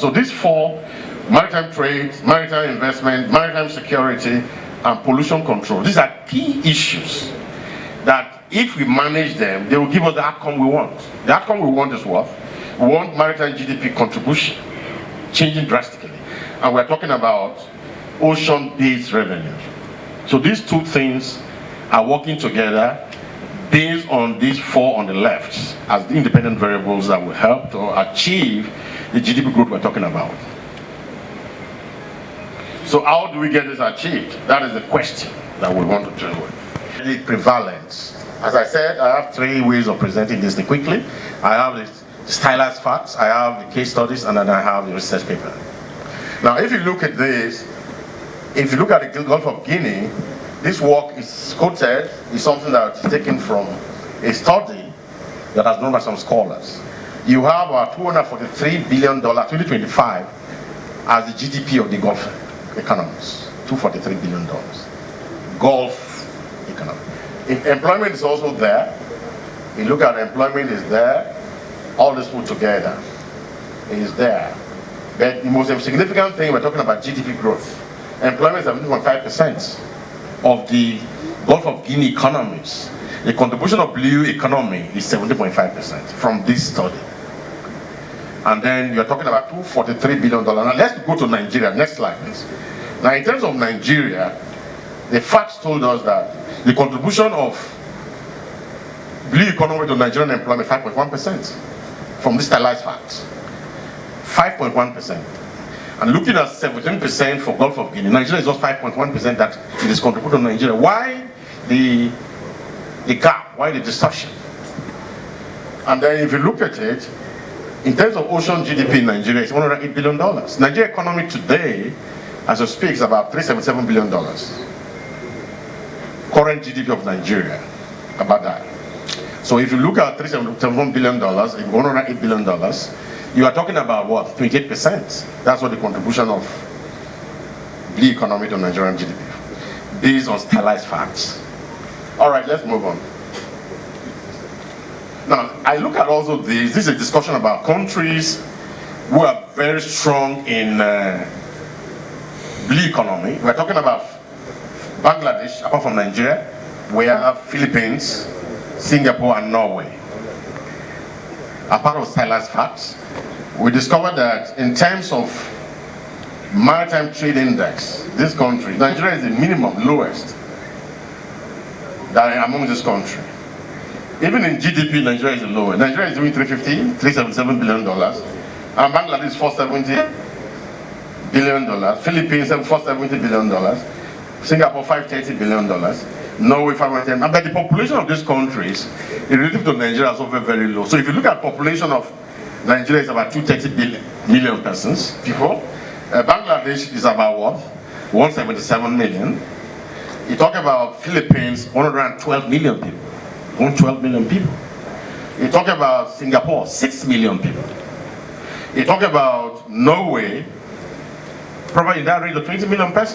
So these four: maritime trade, maritime investment, maritime security, and pollution control. These are key issues that if we manage them, they will give us the outcome we want. The outcome we want is what? We want maritime GDP contribution changing drastically. And we're talking about ocean-based revenue. So these two things are working together based on these four on the left as the independent variables that will help to achieve the GDP growth we're talking about. So how do we get this achieved? That is the question that we want to deal with. The prevalence. As I said, I have three ways of presenting this quickly. I have the stylized facts, I have the case studies, and then I have the research paper. Now, if you look at this, if you look at the Gulf of Guinea, this work is quoted, is something that is taken from a study that has known by some scholars. You have $243 billion, 2025, as the GDP of the Gulf economies. $243 billion. Gulf economy. If employment is also there, you look at employment is there, all this put together is there. But the most significant thing, we're talking about GDP growth. Employment is 7.5% of the Gulf of Guinea economies. The contribution of blue economy is 70.5% from this study. And then you're talking about $243 billion. Now let's go to Nigeria. Next slide, please. Now in terms of Nigeria, the facts told us that the contribution of blue economy to Nigerian employment is 5.1% from this stylized facts. 5.1%. And looking at 17% for Gulf of Guinea, Nigeria is just 5.1% that it is contributed to Nigeria. Why the gap? Why the distortion? And then if you look at it, in terms of ocean GDP in Nigeria, it's $108 billion. Nigeria economy today, as I speak, is about $377 billion. Current GDP of Nigeria, about that. So if you look at $377 billion, $108 billion, you are talking about what? 28%. That's what the contribution of the economy to Nigerian GDP, based on stylized facts. All right, let's move on. Now, I look at also this is a discussion about countries who are very strong in blue economy. We're talking about Bangladesh, apart from Nigeria, we have Philippines, Singapore, and Norway. A part of stylized facts, we discovered that in terms of maritime trade index, this country, Nigeria is the minimum, lowest than among this country. Even in GDP, Nigeria is the lowest. Nigeria is doing $377 billion, and Bangladesh is $470 billion, Philippines $470 billion, Singapore $530 billion, Norway $510. But the population of these countries, relative to Nigeria, is also very low. So if you look at population of Nigeria, is about 230 million persons, people. Bangladesh is about what? 177 million. You talk about Philippines, 112 million people. 112 million people. You talk about Singapore, 6 million people. You talk about Norway, probably in that range of 20 million persons.